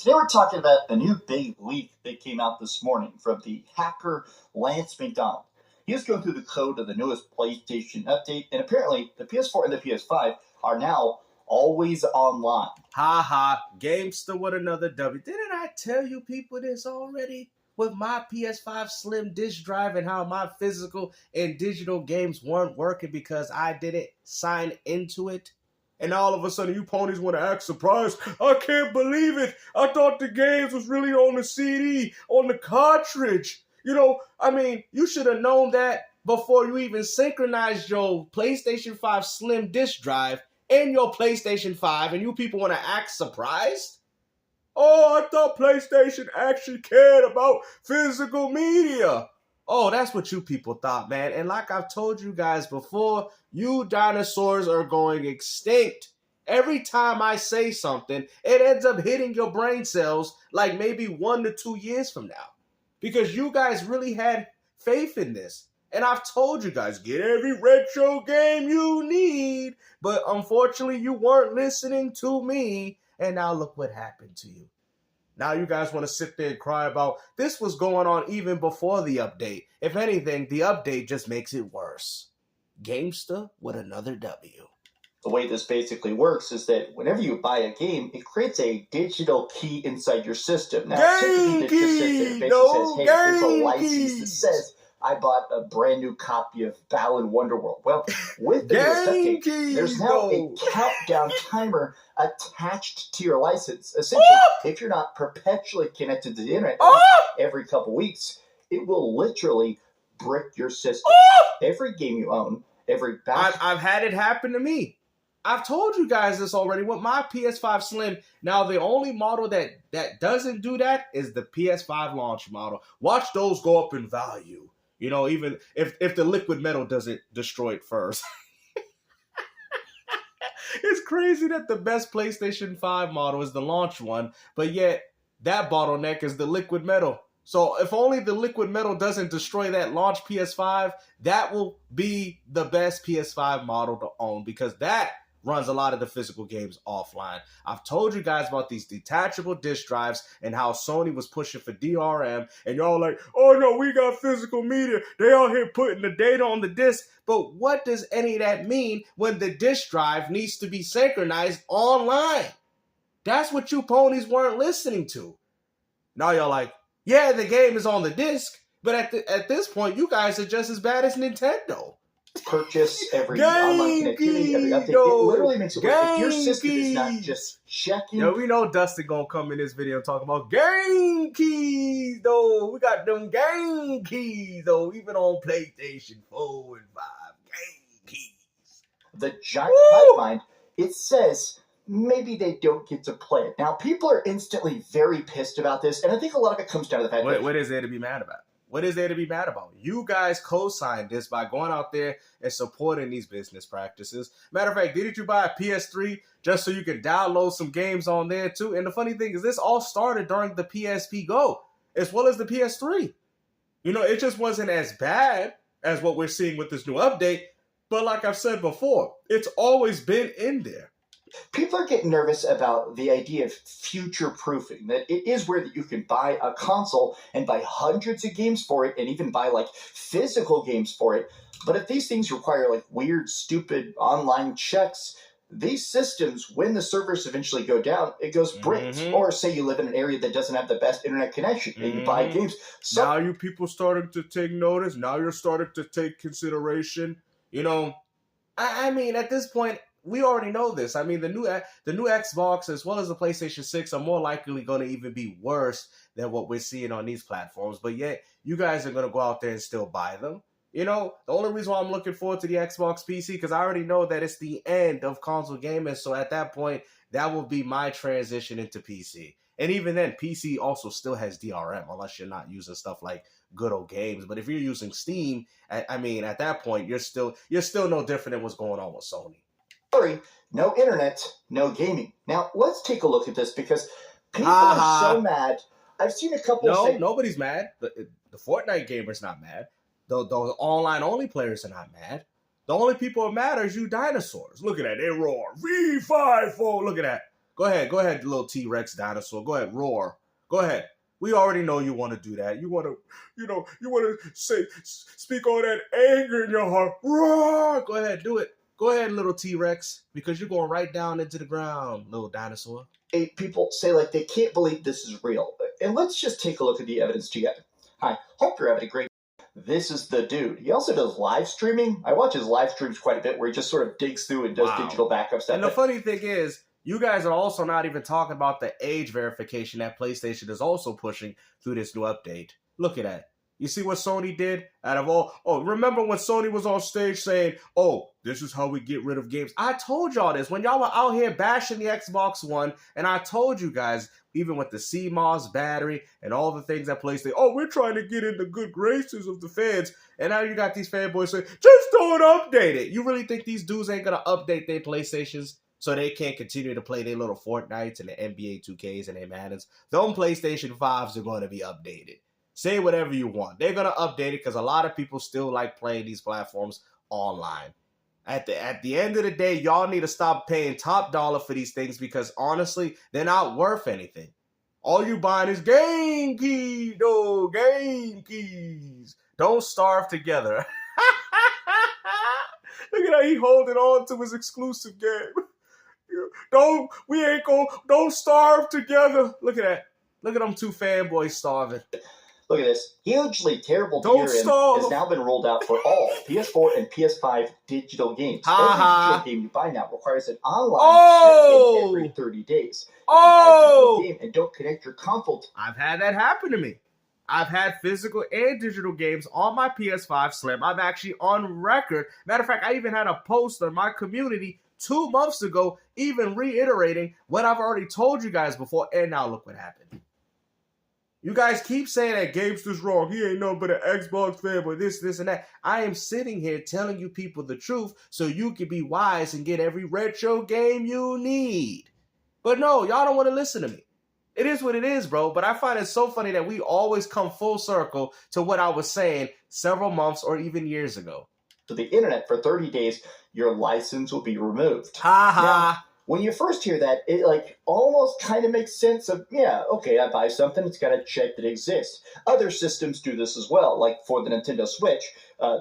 Today we're talking about a new big leak that came out this morning from the hacker Lance McDonald. He was going through the code of the newest PlayStation update, and apparently the PS4 and the PS5 are now always online. Ha ha, Gamester with another W. Didn't I tell you people this already? With my PS5 Slim disk drive and how my physical and digital games weren't working because I didn't sign into it? And all of a sudden you ponies want to act surprised. I can't believe it. I thought the games was really on the CD, on the cartridge. You should have known that before you even synchronized your PlayStation 5 Slim disk drive and your PlayStation 5, and you people want to act surprised? Oh, I thought PlayStation actually cared about physical media. Oh, that's what you people thought, man. And like I've told you guys before, you dinosaurs are going extinct. Every time I say something, it ends up hitting your brain cells like maybe 1 to 2 years from now. Because you guys really had faith in this. And I've told you guys, get every retro game you need. But unfortunately, you weren't listening to me. And now look what happened to you. Now you guys want to sit there and cry about this was going on even before the update. If anything, the update just makes it worse. Gamester with another W. The way this basically works is that whenever you buy a game, it creates a digital key inside your system. Now, typically, it just sits there and basically says, hey, there's a license that says, I bought a brand new copy of Balan Wonderworld. Well, with the newest update, there's now a countdown timer attached to your license. Essentially, if you're not perpetually connected to the internet every couple weeks, it will literally brick your system. Every game you own, every batch. I've had it happen to me. I've told you guys this already with my PS5 Slim. Now, the only model that doesn't do that is the PS5 launch model. Watch those go up in value. Even if the liquid metal doesn't destroy it first. It's crazy that the best PlayStation 5 model is the launch one, but yet that bottleneck is the liquid metal. So if only the liquid metal doesn't destroy that launch PS5, that will be the best PS5 model to own because that runs a lot of the physical games offline. I've told you guys about these detachable disk drives and how Sony was pushing for DRM, and y'all like, oh no, we got physical media. They out here putting the data on the disk. But what does any of that mean when the disk drive needs to be synchronized online? That's what you ponies weren't listening to. Now y'all like, yeah, the game is on the disc, but at this point, you guys are just as bad as Nintendo. Purchase every online connectivity, every update. It literally makes it work. If your system is not just checking. Yo, we know Dustin gonna come in this video and talk about game keys, though. We got them game keys, though. Even on PlayStation 4 and 5, game keys. The giant hive mind, it says maybe they don't get to play it. Now, people are instantly very pissed about this, and I think a lot of it comes down to the fact that... What is there to be mad about? What is there to be mad about? You guys co-signed this by going out there and supporting these business practices. Matter of fact, didn't you buy a PS3 just so you could download some games on there too? And the funny thing is this all started during the PSP Go as well as the PS3. It just wasn't as bad as what we're seeing with this new update. But like I've said before, it's always been in there. People are getting nervous about the idea of future-proofing, that it is where that you can buy a console and buy hundreds of games for it and even buy, physical games for it. But if these things require, weird, stupid online checks, these systems, when the servers eventually go down, it goes bricked. Or say you live in an area that doesn't have the best internet connection and you buy games. So now you people starting to take notice. Now you're starting to take consideration. I mean, at this point, we already know this. I mean, the new Xbox as well as the PlayStation 6 are more likely going to even be worse than what we're seeing on these platforms. But yet, you guys are going to go out there and still buy them. The only reason why I'm looking forward to the Xbox PC, because I already know that it's the end of console gaming. So at that point, that will be my transition into PC. And even then, PC also still has DRM, unless you're not using stuff like good old games. But if you're using Steam, I mean, at that point, you're still no different than what's going on with Sony. Sorry, no internet, no gaming. Now, let's take a look at this because people are so mad. I've seen a couple say... nobody's mad. The Fortnite gamer's not mad. The online-only players are not mad. The only people who are mad are you dinosaurs. Look at that. They roar. V5-4. Look at that. Go ahead, little T-Rex dinosaur. Go ahead, roar. Go ahead. We already know you want to do that. You want to, you want to speak all that anger in your heart. Roar! Go ahead, do it. Go ahead, little T-Rex, because you're going right down into the ground, little dinosaur. People say like they can't believe this is real. And let's just take a look at the evidence together. Hi, hope you're having a great. This is the dude. He also does live streaming. I watch his live streams quite a bit where he just sort of digs through and does digital backup stuff. And the funny thing is, you guys are also not even talking about the age verification that PlayStation is also pushing through this new update. Look at that. You see what Sony did? Remember when Sony was on stage saying, oh, this is how we get rid of games? I told y'all this when y'all were out here bashing the Xbox One, and I told you guys, even with the CMOS battery and all the things that PlayStation, oh, we're trying to get in the good graces of the fans, and now you got these fanboys saying, just don't update it. You really think these dudes ain't going to update their PlayStations so they can't continue to play their little Fortnites and the NBA 2Ks and their Maddens? Them PlayStation 5s are going to be updated. Say whatever you want. They're going to update it because a lot of people still like playing these platforms online. At the end of the day, y'all need to stop paying top dollar for these things because honestly, they're not worth anything. All you buying is game keys, no game keys. Don't starve together. Look at how he holding on to his exclusive game. Don't starve together. Look at that. Look at them two fanboys starving. Look at this. Hugely terrible DRM has now been rolled out for all PS4 and PS5 digital games. Every digital game you buy now requires an online check-in every 30 days. If you buy a digital game and don't connect your console. I've had that happen to me. I've had physical and digital games on my PS5 Slim. I'm actually on record. Matter of fact, I even had a post on my community 2 months ago, even reiterating what I've already told you guys before, and now look what happened. You guys keep saying that Gabester's wrong. He ain't nothing but an Xbox fanboy, this, and that. I am sitting here telling you people the truth so you can be wise and get every retro game you need. But no, y'all don't want to listen to me. It is what it is, bro. But I find it so funny that we always come full circle to what I was saying several months or even years ago. To the internet for 30 days, your license will be removed. Ha. When you first hear that, it almost kind of makes sense of, yeah, okay, I buy something, it's got to check that it exists. Other systems do this as well, like for the Nintendo Switch,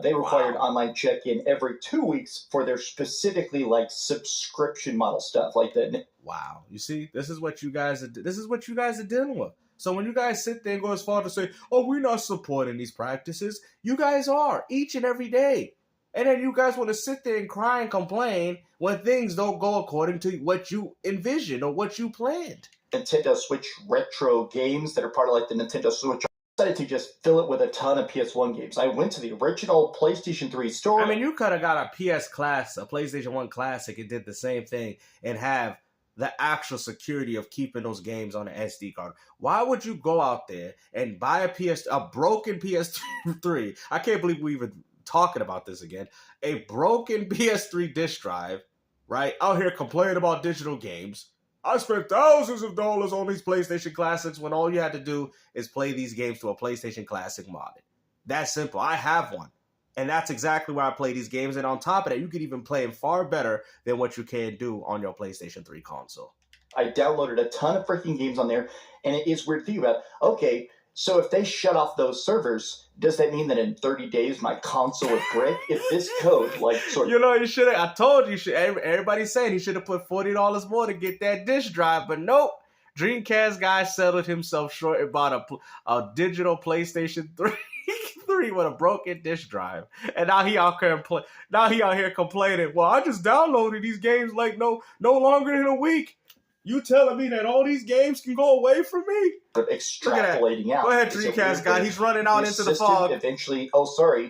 they require an online check-in every 2 weeks for their specifically subscription model stuff like that. Wow, you see, this is what you guys are dealing with. So when you guys sit there and go as far to say, oh, we're not supporting these practices, you guys are each and every day. And then you guys want to sit there and cry and complain when things don't go according to what you envisioned or what you planned. Nintendo Switch retro games that are part of the Nintendo Switch. I decided to just fill it with a ton of PS1 games. I went to the original PlayStation 3 store. I mean, you could have got a PlayStation 1 Classic and did the same thing and have the actual security of keeping those games on an SD card. Why would you go out there and buy a broken PS3? I can't believe we even talking about this again. A broken PS3 disc drive, right? Out here complaining about digital games. I spent thousands of dollars on these PlayStation Classics when all you had to do is play these games to a PlayStation Classic modded. That's simple. I have one. And that's exactly where I play these games. And on top of that, you could even play them far better than what you can do on your PlayStation 3 console. I downloaded a ton of freaking games on there. And it is weird to think about, okay, so if they shut off those servers, does that mean that in 30 days my console would break? If this code, you should have. I told you, everybody's saying he should have put $40 more to get that disk drive, but nope. Dreamcast guy settled himself short and bought a digital PlayStation 3 with a broken disk drive, and now he out here complaining. Well, I just downloaded these games no longer than a week. You telling me that all these games can go away from me? Extrapolating out. Go ahead, Dreamcast guy. He's running out into the fog. Eventually,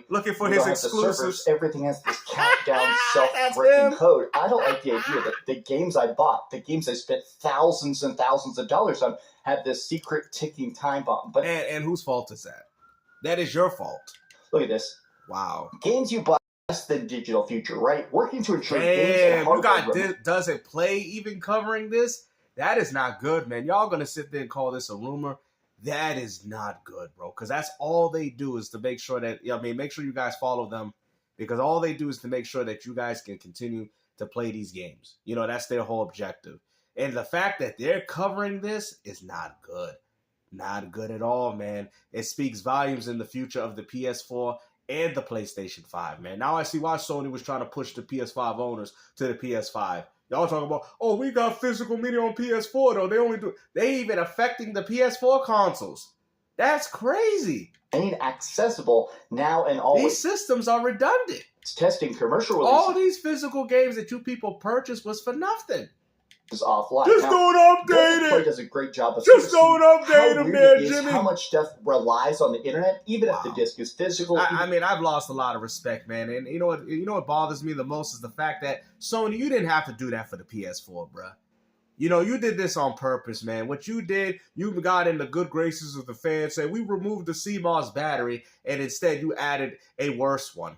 looking for his exclusives. Everything has this countdown self-breaking code. I don't like the idea that the games I bought, the games I spent thousands and thousands of dollars on, have this secret ticking time bomb. But and whose fault is that? That is your fault. Look at this. Wow. Games you buy less than digital future, right? Working to ensure games and hardware. You got doesn't play even covering this? That is not good, man. Y'all gonna sit there and call this a rumor? That is not good, bro. Because that's all they do is to make sure that make sure you guys follow them, because all they do is to make sure that you guys can continue to play these games. That's their whole objective. And the fact that they're covering this is not good. Not good at all, man. It speaks volumes in the future of the PS4 and the PlayStation 5, man. Now I see why Sony was trying to push the PS5 owners to the PS5. Y'all talking about, oh, we got physical media on PS4, though. They even affecting the PS4 consoles. That's crazy. And accessible now and always. These systems are redundant. It's testing commercial releases. All these physical games that you people purchased was for nothing. Offline. Just don't update Play it. does a great job of Just don't update them there, Jimmy. How much stuff relies on the internet, even if the disc is physical. I mean, I've lost a lot of respect, man. And you know what bothers me the most is the fact that Sony, you didn't have to do that for the PS4, bruh. You know, you did this on purpose, man. What you did, you got in the good graces of the fans, said we removed the CMOS battery, and instead you added a worse one.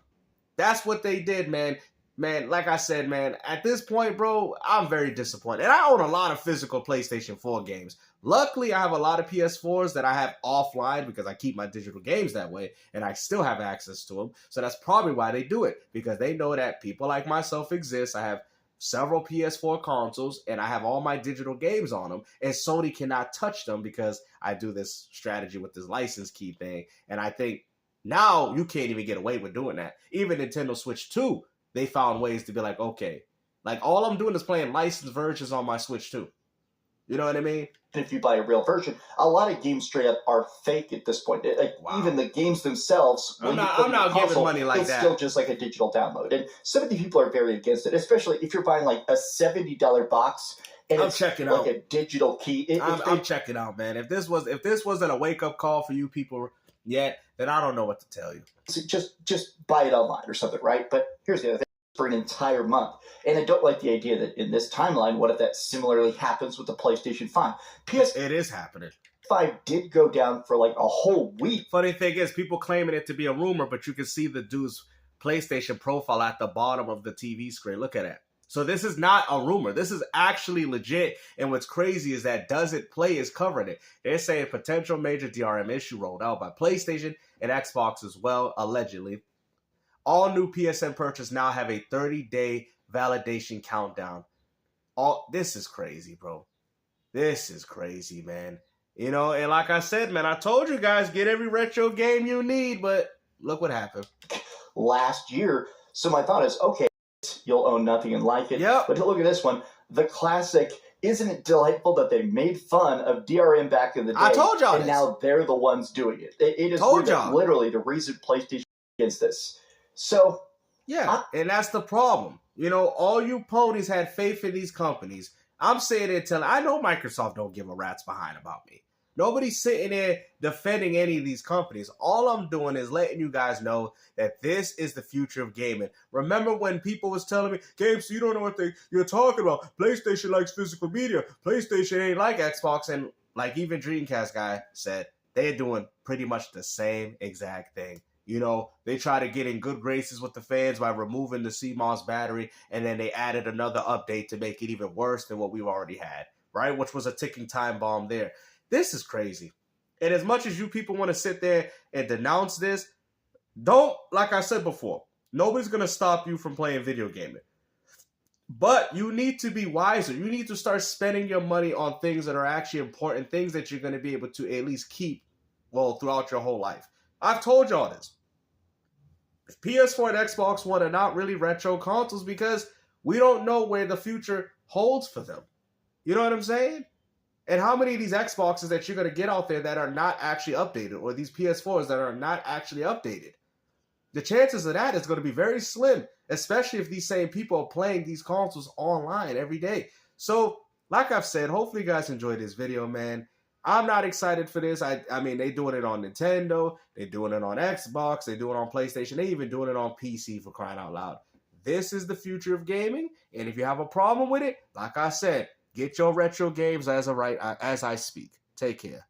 That's what they did, man. Man, like I said, man, at this point, bro, I'm very disappointed. And I own a lot of physical PlayStation 4 games. Luckily, I have a lot of PS4s that I have offline because I keep my digital games that way, and I still have access to them. So that's probably why they do it, because they know that people like myself exist. I have several PS4 consoles, and I have all my digital games on them, and Sony cannot touch them because I do this strategy with this license key thing. And I think now you can't even get away with doing that. Even Nintendo Switch 2, they found ways to be like, okay, like all I'm doing is playing licensed versions on my Switch 2. You know what I mean? If you buy a real version, a lot of games straight up are fake at this point. Like even the games themselves, I'm not giving money like it's that. Still just like a digital download, and some of the people are very against it, especially if you're buying like a $70 box. And I'm it's checking like out. A digital key. I'm checking out, man. If this wasn't a wake up call for you people yet, then I don't know what to tell you. Just buy it online or something, right? But here's the other thing. For an entire month. And I don't like the idea that in this timeline, what if that similarly happens with the PlayStation 5? It is happening. 5 did go down for like a whole week. Funny thing is, people claiming it to be a rumor, but you can see the dude's PlayStation profile at the bottom of the TV screen. Look at it. So this is not a rumor. This is actually legit. And what's crazy is that Does It Play is covering it. They're saying potential major DRM issue rolled out by PlayStation and Xbox as well, allegedly. All new PSN purchases now have a 30-day validation countdown. This is crazy, bro. This is crazy, man. You know, and like I said, man, I told you guys, get every retro game you need, but look what happened. Last year, so my thought is, okay, you'll own nothing and like it. Yep. But look at this one. The classic, isn't it delightful that they made fun of DRM back in the day? I told y'all and this. Now they're the ones doing it. It is literally the reason PlayStation against this. So, yeah, and that's the problem. You know, all you ponies had faith in these companies. I'm saying it till I know Microsoft don't give a rat's behind about me. Nobody's sitting there defending any of these companies. All I'm doing is letting you guys know that this is the future of gaming. Remember when people was telling me, Games, you don't know what you're talking about. PlayStation likes physical media. PlayStation ain't like Xbox. And like even Dreamcast guy said, they're doing pretty much the same exact thing. You know, they try to get in good graces with the fans by removing the CMOS battery, and then they added another update to make it even worse than what we've already had, right? Which was a ticking time bomb there. This is crazy. And as much as you people want to sit there and denounce this, don't, like I said before, nobody's going to stop you from playing video gaming. But you need to be wiser. You need to start spending your money on things that are actually important, things that you're going to be able to at least keep, well, throughout your whole life. I've told y'all this. PS4 and Xbox One are not really retro consoles because we don't know where the future holds for them. You know what I'm saying? And how many of these Xboxes that you're going to get out there that are not actually updated, or these PS4s that are not actually updated? The chances of that is going to be very slim, especially if these same people are playing these consoles online every day. So, like I've said, hopefully you guys enjoyed this video, man. I'm not excited for this. I mean, they're doing it on Nintendo. They're doing it on Xbox. They're doing it on PlayStation. They're even doing it on PC, for crying out loud. This is the future of gaming. And if you have a problem with it, like I said, get your retro games as I speak. Take care.